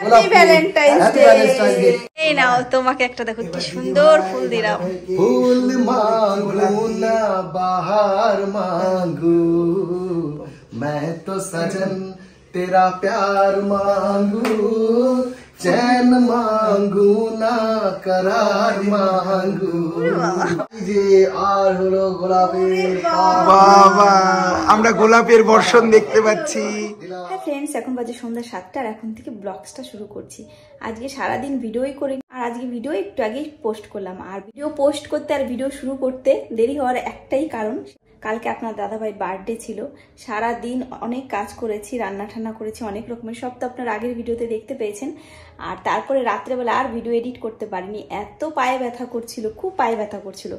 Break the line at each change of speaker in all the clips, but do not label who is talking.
Happy Valentine's day. এই নাও তোমাকে একটা দেখো কি সুন্দর ফুল দিলাম।
ফুল মাंगू ना बाहर मांगू मैं तो सजन तेरा प्यार मांगू चैन मांगू ना करार मांगू যে আর হলো গোলাপের
বাবা আমরা গোলাপের বর্ষণ দেখতে পাচ্ছি।
হ্যাঁ ফ্রেন্ডস, এখন বাজে সন্ধ্যা 7টা আর এখন থেকে ব্লগসটা শুরু করছি। আজকে সারাদিন ভিডিওই করি আর আজকে ভিডিও একটু আগেই পোস্ট করলাম। আর ভিডিও পোস্ট করতে আর ভিডিও শুরু করতে দেরি হওয়ার একটাই কারণ, কালকে আপনার দাদাভাই বার্থডে ছিল। সারা দিন অনেক কাজ করেছি, রান্না ঠান্না করেছি অনেক রকমের, সব তো আপনার আগের ভিডিওতে দেখতে পেয়েছেন। আর তারপরে রাত্রেবেলা আর ভিডিও এডিট করতে পারিনি, এত পায়ে ব্যথা করছিল, খুব পায়ে ব্যথা করছিল,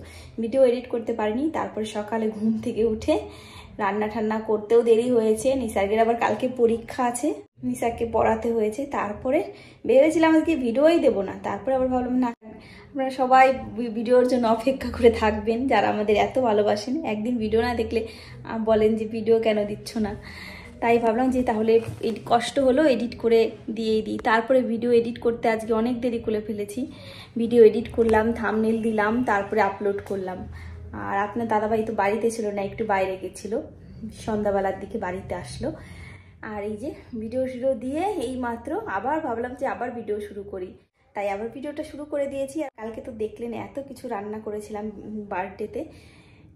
ভিডিও এডিট করতে পারিনি। তারপরে সকালে ঘুম থেকে উঠে রান্না ঠান্না করতেও দেরি হয়েছে। নিসার্গের আবার কালকে পরীক্ষা আছে, নিসারকে পড়াতে হয়েছে। তারপরে ভেবেছিলাম আজকে ভিডিওই দেবো না, তারপরে আবার ভাবলাম না, আপনারা সবাই ভিডিওর জন্য অপেক্ষা করে থাকবেন যারা আমাদের এত ভালোবাসেন। একদিন ভিডিও না দেখলে বলেন যে ভিডিও কেন দিচ্ছ না, তাই ভাবলাম যে তাহলে কষ্ট হলো এডিট করে দিয়েই দিই। তারপরে ভিডিও এডিট করতে আজকে অনেক দেরি করে ফেলেছি। ভিডিও এডিট করলাম, থাম্বনেল দিলাম, তারপরে আপলোড করলাম। আর আপনার দাদাভাই তো বাড়িতে ছিল না, একটু বাইরে গেছিলো, সন্ধ্যাবেলার দিকে বাড়িতে আসলো। আর এই যে ভিডিও দিয়ে এই মাত্র আবার ভাবলাম যে আবার ভিডিও শুরু করি, তাই আবার ভিডিওটা শুরু করে দিয়েছি। আর কালকে তো দেখলেন এত কিছু রান্না করেছিলাম বার্থডেতে,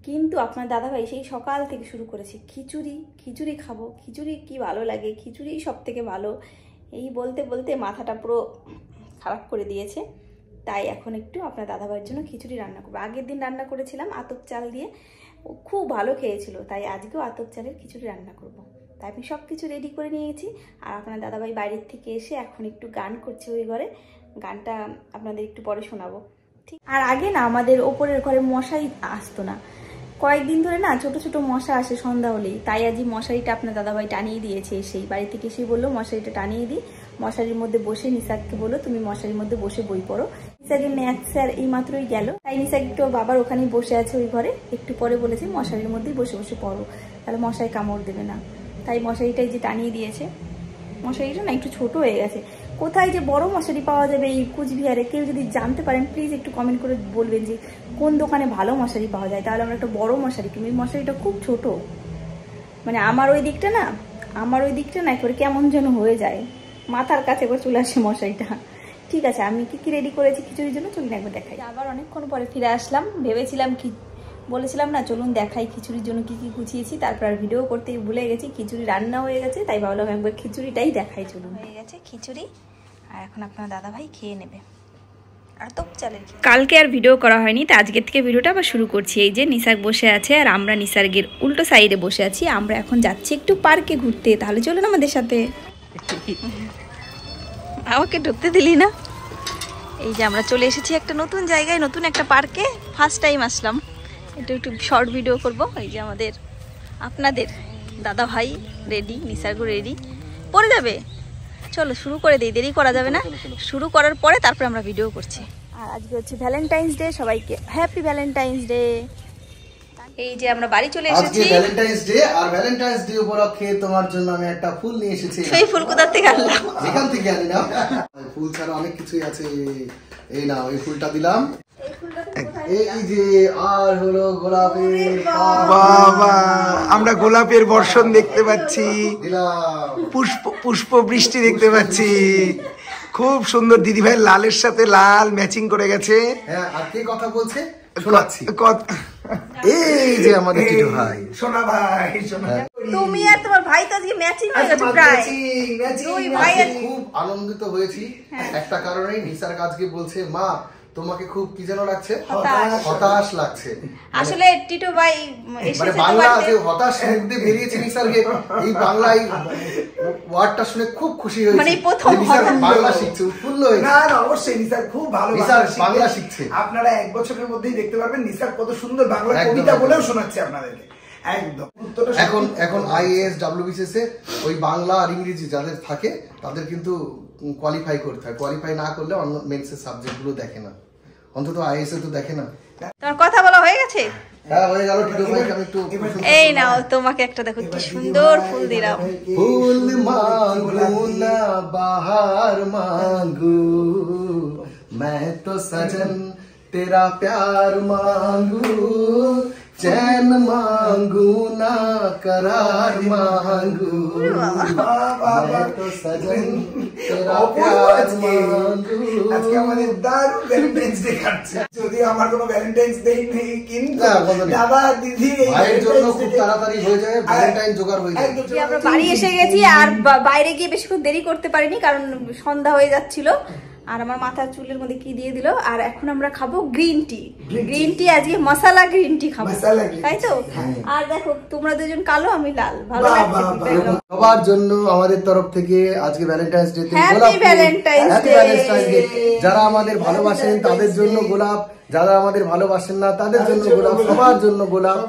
কিন্তু আপনার দাদাভাই সেই সকাল থেকে শুরু করেছে খিচুড়ি খাবো, খিচুড়ি কি ভালো লাগে, খিচুড়ি সব থেকে ভালো, এই বলতে বলতে মাথাটা পুরো খারাপ করে দিয়েছে। তাই এখন একটু আপনার দাদাভাইয়ের জন্য খিচুড়ি রান্না করবো। আগের দিন রান্না করেছিলাম আতপ চাল দিয়ে, ও খুব ভালো খেয়েছিল, তাই আজকেও আতপ চালের খিচুড়ি রান্না করব। তাই আমি সব কিছু রেডি করে নিয়েছি। আর আপনার দাদাভাই বাইরের থেকে এসে এখন একটু গান করছে ওই ঘরে, গানটা আপনাদের একটু পরে শোনাবো, ঠিক। আর আগে না আমাদের ওপরের ঘরে মশাই আসতো না, কয়েকদিন ধরে না ছোট ছোট মশা আসে সন্ধ্যা হলেই। তাই আজই মশারিটা আপনার দাদাভাই টানিয়ে দিয়েছে, সেই বাড়ি থেকে এসেই বললো মশারিটা টানিয়ে দিই। মশারির মধ্যে বসে নিসারকে বললো তুমি মশারির মধ্যে বসে বই পড়ো। নিসারের ম্যাথ স্যার এই মাত্রই গেল, তাই নিসার একটু বাবার ওখানেই বসে আছে ওই ঘরে। একটু পরে বলেছে মশারির মধ্যেই বসে বসে পড়ো, তাহলে মশাই কামড় দেবে না। তাই মশারিটাই যে টানিয়ে দিয়েছে। মশারিটা না একটু ছোট হয়ে গেছে। কোথায় যে বড় মশারি পাওয়া যাবে এই কুচবিহারে, কেউ যদি জানতে পারেন প্লিজ একটু কমেন্ট করে বলবেন যে কোন দোকানে ভালো মশারি পাওয়া যায়, তাহলে আমরা একটা বড় মশারি কিনবো। এই মশারিটা খুব ছোট, মানে আমার ওই দিকটা না একবারে কেমন যেন হয়ে যায়, মাথার কাছে একবার চলে আসে মশারিটা। ঠিক আছে, আমি কি রেডি করেছি খিচুড়ির জন্য, চলুন একবার দেখাই। আবার অনেকক্ষণ পরে ফিরে আসলাম, ভেবেছিলাম বলেছিলাম না চলুন দেখাই খিচুড়ির জন্য কি কি গুছিয়েছি, তারপর আর ভিডিও করতেই ভুলে গেছি। খিচুড়ি রান্না হয়ে গেছে, তাই ভাবলাম একবার খিচুড়িটাই দেখাই। চলুন, হয়ে গেছে খিচুড়ি, আর এখন আপনার দাদাভাই খেয়ে নেবে। আর তো চালের কালকে আর ভিডিও করা হয়নি, তো আজকের থেকে ভিডিওটা আবার শুরু করছি। এই যে নিসার্গ বসে আছে আর আমরা নিসার্গের উল্টো সাইডে বসে আছি। আমরা এখন যাচ্ছি একটু পার্কে ঘুরতে, তাহলে চলুন আমাদের সাথে। আমাকে ঢুকতে দিলি না। এই যে আমরা চলে এসেছি একটা নতুন জায়গায়, নতুন একটা পার্কে, ফার্স্ট টাইম আসলাম। একটু শর্ট ভিডিও করব। এই যে আমাদের আপনাদের দাদা ভাই রেডি, নিসার্গ রেডি, পড়ে যাবে। চলো শুরু করে দিই, দেরি করা যাবে না। শুরু করার পরে তারপরে আমরা ভিডিও করছি। আর আজকে হচ্ছে ভ্যালেন্টাইন্স ডে, সবাইকে হ্যাপি ভ্যালেন্টাইন্স ডে। এই যে আমরা বাড়ি চলে এসেছি,
আজকে ভ্যালেন্টাইন্স ডে। আর ভ্যালেন্টাইন্স ডে উপলক্ষে তোমার জন্য আমি একটা ফুল নিয়ে এসেছি।
সেই ফুল কোথা থেকে আনলাম?
যেখান থেকে আনি না, ফুল ছাড়া অনেক কিছুই আছে। এই নাও, এই ফুলটা দিলাম। এই যে আর হলো গোলাপের
বাবা আমরা গোলাপের বর্ষণ দেখতে পাচ্ছি,
দিলাম।
পুষ্প বৃষ্টি দেখতে পাচ্ছি। খুব সুন্দর, দিদি ভাই লালের সাথে লাল ম্যাচিং করে গেছে।
হ্যাঁ, আর কে কথা বলছে শোনাচ্ছি।
এই যে আমাদের টিটু ভাই, সোনা ভাই, সোনা।
তুমি আর তোমার ভাই তো আজকে ম্যাচিং হয়ে গেছে প্রায়। দুই ভাই
খুব আনন্দিত হয়েছি একটা কারণেই। নিসার আজকে বলছে মা তোমাকে খুব কি যেন লাগছে, হতাশ লাগছে।
আসলে টিটু ভাই
মানে বাংলা যে হতাশ মুখ দিয়ে বেরিয়েছে নিসারকে, এই বাংলা ওয়ার্ডটা শুনে খুব খুশি হয়েছে।
মানে প্রথম
নিসার বাংলা শিখছে, উৎফুল্ল হয়েছে।
না না, অবশ্যই নিসার খুব ভালো
বাংলা শিখছে।
আপনারা এক বছরের মধ্যেই দেখতে পারবেন নিসার কত সুন্দর বাংলা কবিতা বলেও শোনাচ্ছে আপনাদেরকে। একদম
এখন আইএএস ডব্লিউবিসিএস এ ওই বাংলা আর ইংরেজি যাদের থাকে তাদের কিন্তু কোয়ালিফাই করতে হয়। কোয়ালিফাই না করলে অন্য মেন্সের সাবজেক্ট গুলো দেখে না। অন্তত আইএসএ তো দেখে না।
তোমার কথা বলা হয়ে গেছে?
হ্যাঁ হয়ে গেল। টিটো ভাইকে আমি একটু
এই নাও তোমাকে একটা, দেখো কি সুন্দর ফুল দিলাম।
ফুল মাंगू ना बाहर मांगू, मैं तो सजन तेरा प्यार मांगू, चैन मांगू ना करार मांगू, मैं तो सजन तेरा प्यार मांगू।
আজকে আমাদের দারুণ ভ্যালেন্টাইন্স ডে কাটছে, যদিও আমার কোনো ভ্যালেন্টাইন্স ডে নেই, কিন্তু দাদা দিদি
ভাইয়ের জন্য খুব তাড়াতাড়ি হয়ে যায়, ভ্যালেন্টাইন জোগাড় হয়ে যায়।
আমরা বাড়ি এসে গেছি আর বাইরে গিয়ে বেশিক্ষণ দেরি করতে পারিনি, কারণ সন্ধ্যা হয়ে যাচ্ছিল। আর আমার মাথার চুলের মধ্যে কি দিয়ে দিল। আর এখন আমরা খাবো গ্রিন টি। গ্রিন টি আজকে মশলা গ্রিন টি খাবো, তাই তো? আর দেখো তোমরা দুজন কালো, আমি লাল। ভালো লাগছে।
সবার জন্য আমাদের তরফ থেকে আজকে ভ্যালেন্টাইন্স ডে তে
হ্যাপি ভ্যালেন্টাইন্স ডে।
যারা আমাদের ভালোবাসেন তাদের জন্য গোলাপ, যারা আমাদের ভালোবাসেন না তাদের জন্য গোলাপ, সবার জন্য গোলাপ।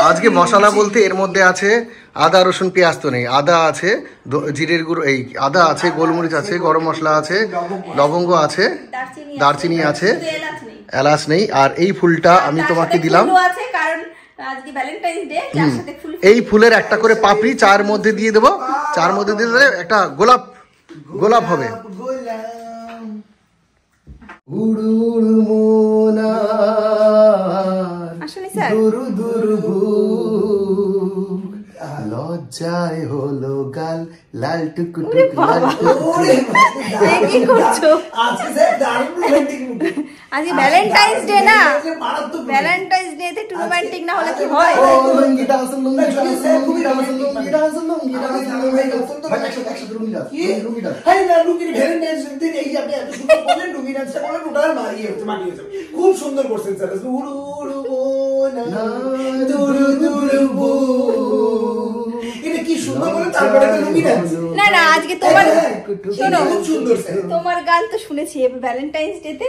আজকে মশলা বলতে এর মধ্যে আছে আদা রসুন পেঁয়াজ তো নেই, আদা আছে, জিরের গুঁড়ো, এই আদা আছে, গোলমরিচ আছে, গরম মশলা আছে, লবঙ্গ আছে, দারচিনি আছে, এলাচ নেই। আর এই ফুলটা আমি তোমাকে দিলাম, এই ফুলের একটা করে পাপড়ি চার মধ্যে দিয়ে দেবো, চার মধ্যে দিয়ে দিলে একটা গোলাপ গোলাপ হবে। লজ্জায় হলো গাল লাল টুকুটুক লাল
আজকে ভ্যালেন্টাইন্স ডে না, ভ্যালেন্টাইন্স ডে তে একটু রোমান্টিক না হলে কি হয়?
খুব সুন্দর করছেন স্যার। এটা কি সুন্দর করে, তারপরে তো লুঙ্গি ডান্স।
না না, আজকে তোমার শোনো, তোমার গান তো শুনেছি। ভ্যালেন্টাইন্স ডে তে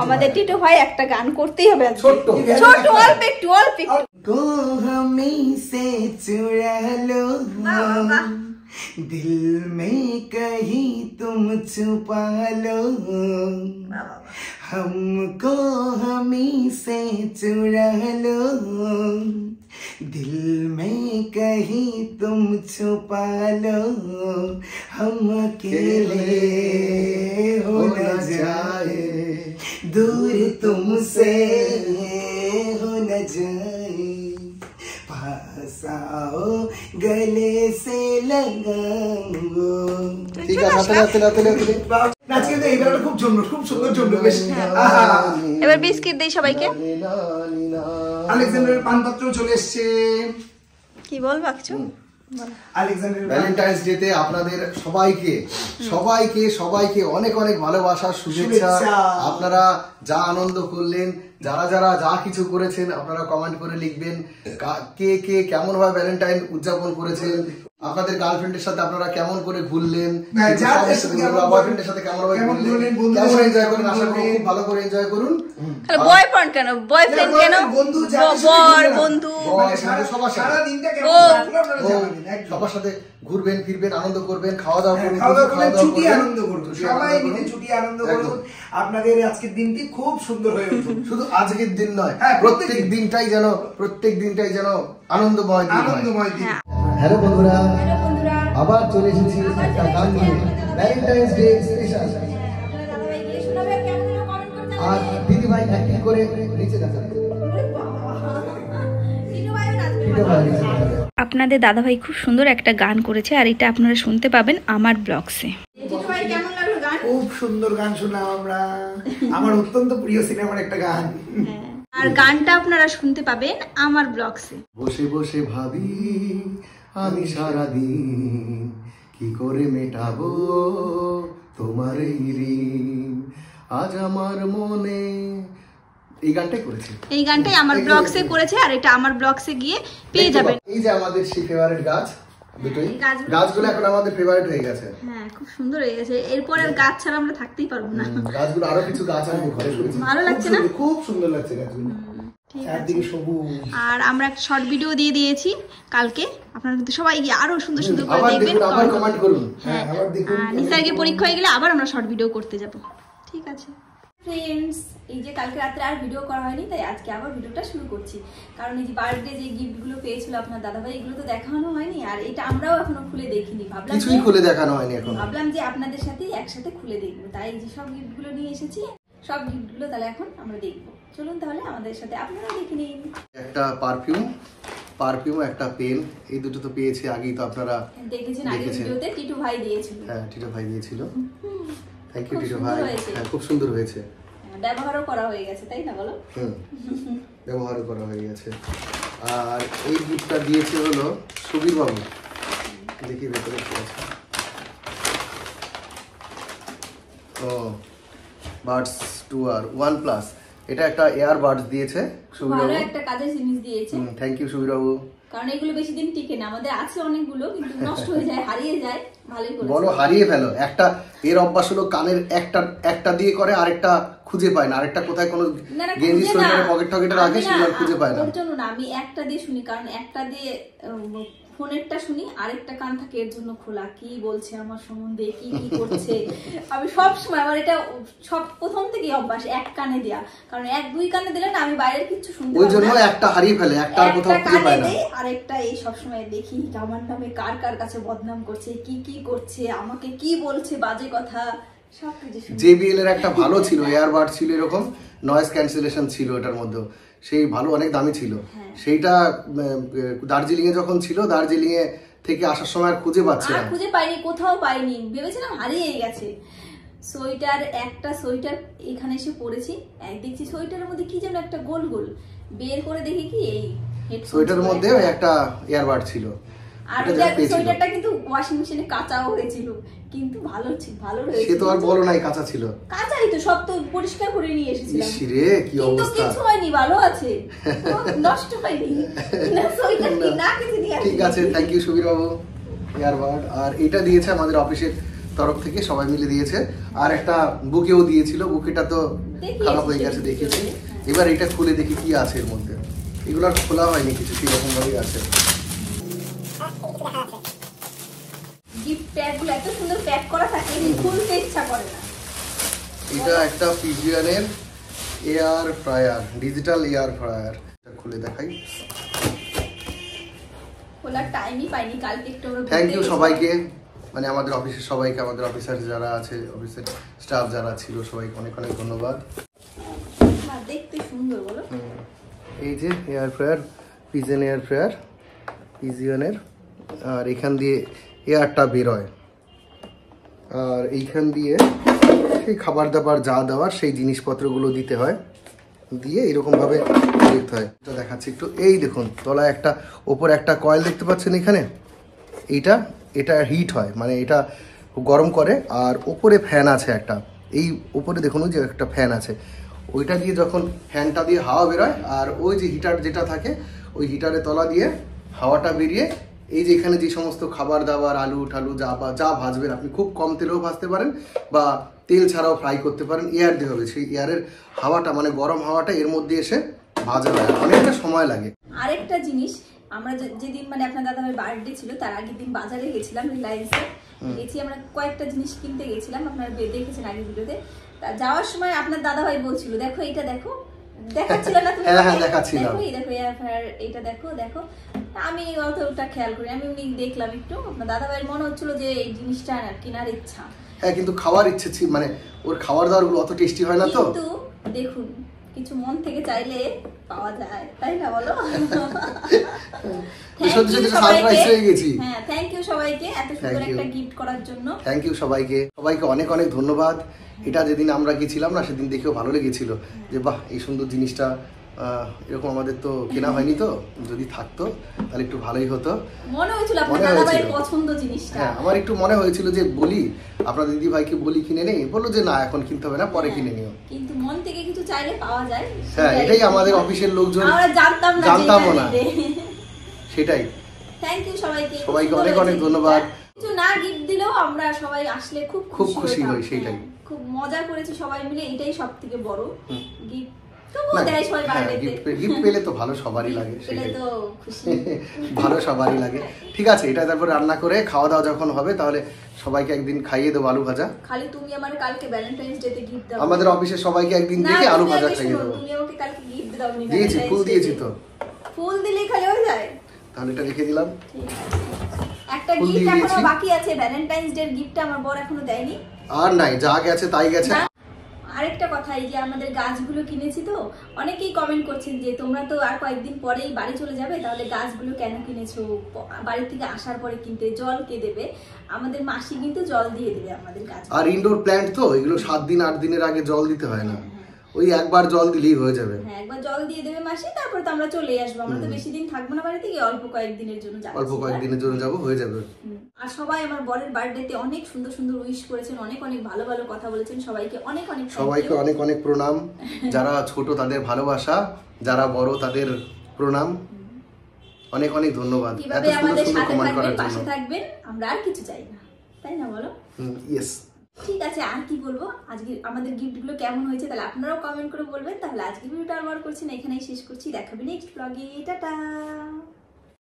আমাদের টিটো ভাই একটা গান করতেই হবে, ছোট ছোট, অল্প একটু অল্প একটু।
তো আমি সে চুরা লো दिल में कहीं तुम छुपा लो, हमको हमी से चुरा लो, दिल में कहीं तुम छुपा लो, हम अकेले हो न जाए, दूर तुमसे हो न जाए, पास आओ गले से लगाओ।
ঠিক আছে,
আজকে তো এই গানটা খুব সুন্দর, খুব সুন্দর জমলো বেশ।
এবার বিস্কিট দেই সবাইকে।
আলেকজান্ডারের পানপত্র চলে এসেছে।
কি বলবা কিছু?
ভ্যালেন্টাইন্স ডে তে আপনাদের সবাইকে সবাইকে সবাইকে অনেক অনেক ভালোবাসা, শুভেচ্ছা। আপনারা যা আনন্দ করলেন, যারা যারা যা কিছু করেছেন, আপনারা কমেন্ট করে লিখবেন কে কে কেমন ভাবে ভ্যালেন্টাইন উদযাপন করেছেন, আপনাদের গার্লফ্রেন্ডের সাথে আপনারা কেমন করে ঘুরলেন, বয়ফ্রেন্ডের সাথে কেমন ভাবে ঘুরলেন, কেমন এনজয় করেন। আশা করি খুব ভালো করে এনজয় করুন।
বয়ফ্রেন্ড কেন, বয়ফ্রেন্ড কেন, বর বন্ধু
সবার সাথে সবার সাথে ঘুরবেন, ফিরবেন, আনন্দ করবেন, খাওয়া দাওয়া করবেন,
ছুটি আনন্দ করুন, সবাই মিলে ছুটি আনন্দ করুন। আপনাদের আজকের দিনটি খুব সুন্দর হয়ে উঠুন।
শুধু আজকের দিন নয়, প্রত্যেক দিনটাই যেন আনন্দময় দিন হয়। হ্যালো বন্ধুরা, আবার চলে এসেছি একটা গান নিয়ে, ভ্যালেন্টাইন্স ডে স্পেশাল। আর দিদি ভাই অ্যাক্টিং করে নিচে দেখাবে।
আপনাদের দাদাভাই খুব সুন্দর একটা গান করেছে, আর এটা আপনারা শুনতে পাবেন আমার ব্লগসে।
খুব সুন্দর গান শোনাও আমরা, আমার অত্যন্ত প্রিয় সিনেমার একটা গান।
আর গানটা আপনারা শুনতে পাবেন আমার ব্লগসে।
বসে বসে ভাবি আমি সারাদিন কি করে মেটাবো তোমার এই ঋণ, আজ আমার মনে। এই গানটাই করেছে,
এই গানটাই আমার ব্লগসে করেছে, আর এটা আমার ব্লগসে গিয়ে পেয়ে যাবেন।
এই যে আমাদের সেই ফেভারিট গাছ দুটোই, গাছগুলো এখন আমাদের ফেভারিট হয়ে গেছে।
হ্যাঁ, খুব সুন্দর হয়ে গেছে। এরপর আর গাছ ছাড়া আমরা থাকতেই পারবো না।
গাছগুলো আরো কিছু গাছ আমি ঘরে করেছি,
ভালো লাগছে না?
খুব সুন্দর লাগছে গাছগুলো।
আর আমরা একটা শর্ট ভিডিও দিয়ে দিয়েছি কালকে, আপনারা কিন্তু সবাই গিয়ে আরো সুন্দর সুন্দর করে দেখবেন,
কমেন্ট করুন।
হ্যাঁ, নিসার্গের পরীক্ষা হয়ে গেলে আবার আমরা শর্ট ভিডিও করতে যাব। ঠিক আছে ফ্রেন্ডস, এই যে কালকে রাত্রে আর ভিডিও করা হয়নি, তাই আজকে আবার ভিডিওটা শুরু করছি। কারণ এই যে বার্থডে যে গিফটগুলো পেয়েছিল আপনার দাদাভাই, এগুলো তো দেখানো হয়নি, আর এটা আমরাও এখনো খুলে দেখিনি। ভাবলাম
কিছুই খুলে দেখানো হয়নি এখন,
ভাবলাম যে আপনাদের সাথে একসাথে খুলে দেখবো, তাই যে সব গিফটগুলো নিয়ে এসেছি, সব গিফটগুলো তাহলে এখন আমরা দেখবো। চলুন তাহলে আমাদের সাথে আপনারা দেখে নিন।
একটা পারফিউম, একটা পেন, এই দুটো তো পেয়েছি আগেই, তো আপনারা
দেখেছেন আগের ভিডিওতে টিটু ভাই দিয়েছিল।
হ্যাঁ, টিটু ভাই দিয়েছিল। থ্যাংক ইউ টিটু ভাই। হ্যাঁ, খুব সুন্দর হয়েছে,
ব্যবহারও করা হয়ে গেছে, তাই না বলো?
ব্যবহারও করা হয়ে গেছে। আর এই গিফটটা দিয়েছে হলো সুবীর বাবু, দেখি ভেতরে কি আছে। ও বাডস 2R 1+, এটা একটা এয়ার বাডস দিয়েছে সুবীর বাবু,
ভালো একটা কাজের জিনিস দিয়েছে।
থ্যাংক ইউ সুবীর বাবু।
কারণ এগুলো বেশি দিন টিকে না, আমাদের আছে অনেকগুলো কিন্তু নষ্ট হয়ে যায়, হারিয়ে যায়। ভালোই করেছে।
বলো হারিয়ে ফেলো, একটা এর অভ্যাস হলো কানের একটা দিয়ে করে, আরেকটা খুঁজে পায় না, আরেকটা কোথায় কোনো গেঞ্জি সোয়েটারে পকেট টকেটে রাখে, সেগুলো খুঁজে পায় না।
ওর জন্য না, আমি একটা দিয়ে শুনি, কারণ একটা দিয়ে ফোনেরটা শুনি, আরেকটা কান থাকে এর জন্য খোলা, কি বলছে আমার সম্বন্ধে, কি কি করছে। আমি সব সময় আমার এটা সব প্রথম থেকেই অভ্যাস, এক কানে দেয়া, কারণ দুই কানে দিলে না আমি বাইরের কিছু শুনতে পাই না, ওই জন্য একটা হারিয়ে ফেলে, একটা কোথাও খুঁজে পায় না। আরেকটা এই সব সময় দেখি আমার নামে কার কার কাছে বদনাম করছে, কি কি করছে, আমাকে কি বলছে বাজে কথা, সবকিছু শুনি।
JBL এর একটা ভালো ছিল, এয়ারবাড ছিল, এরকম নয়েজ ক্যান্সেলেশন ছিল এটার মধ্যে, সেই ভালো অনেক দামি ছিল। সেইটা দার্জিলিং এ যখন ছিল, দার্জিলিং এ থেকে আসার সময় আর খুঁজে পাচ্ছি না,
খুঁজে পাইনি, কোথাও পাইনি, ভেবেছিলাম হারিয়ে গেছে। একটা সোয়েটার এখানে এসে পড়েছি, দেখছি সোয়েটারের মধ্যে কি যেন একটা গোল গোল, বের করে দেখি কি এই
সোয়েটারের মধ্যে একটা এয়ারবাড ছিল।
আর সোয়েটারটা কিন্তু ওয়াশিং মেশিনে কাঁচাও হয়েছিল, কিন্তু ভালো রয়েছে।
সে তো আর বলো নাই কাঁচা ছিল,
কাঁচাই তো, সব তো পরিষ্কার করে নিয়ে এসেছিলাম।
রে কি অবস্থা,
কিছু হয়নি, ভালো আছে, নষ্ট হয়নি না সোয়েটার, কি না কিছু নিয়ে।
ঠিক আছে, thank you Subir Babu airbud. আর এটা দিয়েছে আমাদের অফিসের তরফ থেকে, সবাই মিলে দিয়েছে। আর একটা বুকেও দিয়েছিল, বুকেটা তো খারাপ হয়ে গেছে দেখেছি, এবার এটা খুলে দেখি কি আছে এর মধ্যে। এগুলো আর খোলা হয়নি কিছু, সেরকম ভাবেই আছে।
গিফট প্যাকগুলো এত সুন্দর প্যাক করা থাকে, খুলতে ইচ্ছা করে না।
এটা একটা পিজিয়নের air fryer, digital air fryer, এটা খুলে দেখাই।
খোলার টাইমই পাইনি, কালকে একটু।
থ্যাংক ইউ সবাইকে, মানে আমাদের অফিসের সবাইকে, আমাদের অফিসার যারা আছে, অফিসের স্টাফ যারা ছিল, সবাইকে অনেক অনেক ধন্যবাদ।
দেখতে সুন্দর বলো।
এই যে air fryer, pigeon air fryer পিজিয়নের, আর এখান দিয়ে এয়ারটা বেরোয়, আর এইখান দিয়ে সেই খাবার দাবার যা দেওয়ার সেই জিনিসপত্রগুলো দিতে হয়, দিয়ে এরকমভাবে দেখতে হয়। এটা দেখাচ্ছি একটু, এই দেখুন তলায় একটা, ওপরে একটা কয়েল দেখতে পাচ্ছেন এখানে, এটা হিট হয়, মানে এটা গরম করে, আর ওপরে ফ্যান আছে একটা, এই ওপরে দেখুন ওই যে একটা ফ্যান আছে, ওইটা দিয়ে যখন ফ্যানটা দিয়ে হাওয়া বেরোয়, আর ওই যে হিটার যেটা থাকে, ওই হিটারের তলা দিয়ে হাওয়াটা বেরিয়ে এই যে এখানে যে সমস্ত খাবার দাবার, আলু ঠালু যা ভাজবেন, আপনি খুব কম তেলেও ভাজতে পারেন বা তেল ছাড়াও ফ্রাই করতে পারেন, এয়ার দিয়ে হবে, সেই এয়ারের হাওয়াটা, মানে গরম হাওয়াটা এর মধ্যে এসে ভাজা হয়, অনেকটা সময় লাগে।
আরেকটা জিনিস, আমরা যেদিন মানে আপনার দাদাভাইয়ের বার্থডে ছিল, তার আগের দিন বাজারে গেছিলাম, রিলায়েন্সে গেছি, আমরা কয়েকটা জিনিস কিনতে গেছিলাম, আপনারা দেখেছেন আগের ভিডিওতে। তা যাওয়ার সময় আপনার দাদাভাই বলছিল, দেখো এটা দেখো, দেখাচ্ছিল না তুমি?
হ্যাঁ দেখাচ্ছিলাম,
দেখো এটা দেখো। আমি অতটা খেয়াল করি, আমি এমনি দেখলাম একটু, আপনার দাদাভাইয়ের মনে হচ্ছিল যে এই জিনিসটা কেনার ইচ্ছা।
হ্যাঁ, কিন্তু খাওয়ার ইচ্ছে ছিল, মানে ওর খাবার দাবার গুলো অত টেস্টি হয় না, তো
কিন্তু দেখুন কিছু মন থেকে চাইলে পাওয়া যায়, তাই না বলো? থ্যাংক ইউ সবাইকে এত সুন্দর একটা গিফট করার জন্য।
থ্যাংক ইউ সবাইকে অনেক অনেক ধন্যবাদ। এটা যেদিন আমরা গেছিলাম না, সেদিন দেখেও ভালো লেগেছিল যে বাহ, এই সুন্দর জিনিসটা এরকম আমাদের তো কেনা হয়নি, তো যদি থাকতো তাহলে একটু ভালোই হতো।
মনে হয়েছিল আপনার দাদাভাইয়ের পছন্দ জিনিসটা।
হ্যাঁ, আমার একটু মনে হয়েছিল যে বলি আপনার দিদি ভাইকে বলি কিনে নেই, বললো যে না এখন কিনতে হবে না, পরে কিনে নিও।
কিন্তু মন থেকে কিছু চাইলে পাওয়া যায়।
হ্যাঁ, এটাই আমাদের অফিসের লোকজন
আমরা জানতামও না
সেটাই।
থ্যাংক ইউ সবাইকে
অনেক অনেক ধন্যবাদ।
কিছু না গিফট দিলেও আমরা সবাই আসলে খুব
খুশি হই, সেটাই
খুব মজা করেছি সবাই মিলে, এটাই সবথেকে বড় গিফট। তবুও দেয় সবাই বার্থডেতে।
গিফট পেলে তো ভালো, সবারই লাগে,
পেলে
সেটাই
তো খুশি।
ভালো সবারই লাগে। ঠিক আছে, এটা তারপর রান্না করে খাওয়া দাওয়া যখন হবে তাহলে সবাইকে একদিন খাইয়ে দেবো আলু ভাজা।
খালি তুমি আমার কালকে ভ্যালেন্টাইন্স ডে তে গিফট দাও।
আমাদের অফিসে সবাইকে একদিন দেখে আলু ভাজা খাইয়ে দেবো।
তুমি আমাকে কালকে গিফট দাওনি।
দিয়েছি, ফুল দিয়েছি তো।
ফুল দিলেই খালি হয়ে যায়?
তাহলে এটা লিখে দিলাম।
ঠিক আছে। একটা গিফট এখনো বাকি আছে, ভ্যালেন্টাইন্স ডে এর গিফটটা আমার বর এখনো দেয়নি।
আর নাই, যা গেছে তাই গেছে।
আরেকটা কথা, এই যে আমাদের গাছগুলো কিনেছি তো অনেকেই কমেন্ট করছেন যে তোমরা তো আর কয়েকদিন পরেই বাড়ি চলে যাবে, তাহলে গাছগুলো কেন কিনেছো, বাড়ি থেকে আসার পরে কিনতে, জল কে দেবে? আমাদের মাসি কিন্তু জল দিয়ে দেবে আমাদের গাছ।
আর ইনডোর প্ল্যান্ট তো এগুলো 7 দিন 8 দিনের আগে জল দিতে হয় না, ওই একবার জল দিলেই হয়ে যাবে।
হ্যাঁ, একবার জল দিয়ে দেবে মাসি, তারপর তো আমরা চলে আসবো। আমরা তো বেশি দিন থাকবো না বাড়ি থেকে, অল্প কয়েকদিনের জন্য যাব।
অল্প কয়েকদিনের জন্য যাব, হয়ে যাবে।
আর সবাই আমার বরের বার্থডেতে অনেক সুন্দর সুন্দর উইশ করেছেন, অনেক অনেক ভালো ভালো কথা বলেছেন। সবাইকে অনেক অনেক
সবাইকে অনেক অনেক প্রণাম। যারা ছোট তাদের ভালোবাসা, যারা বড় তাদের প্রণাম। অনেক অনেক ধন্যবাদ এত সুন্দর সুন্দর কমেন্ট করার জন্য।
পাশে থাকবেন, আমরা আর কিছু চাই না, তাই না বলো?
ইয়েস।
ঠিক আছে, আর কি বলবো, আজকে আমাদের গিফটগুলো কেমন হয়েছে তাহলে আপনারাও কমেন্ট করে বলবেন। তাহলে আজকে ভিডিওটা আর বড় করছি না, এখানেই শেষ করছি। দেখাবেন নেক্সট ব্লগে। টাটা।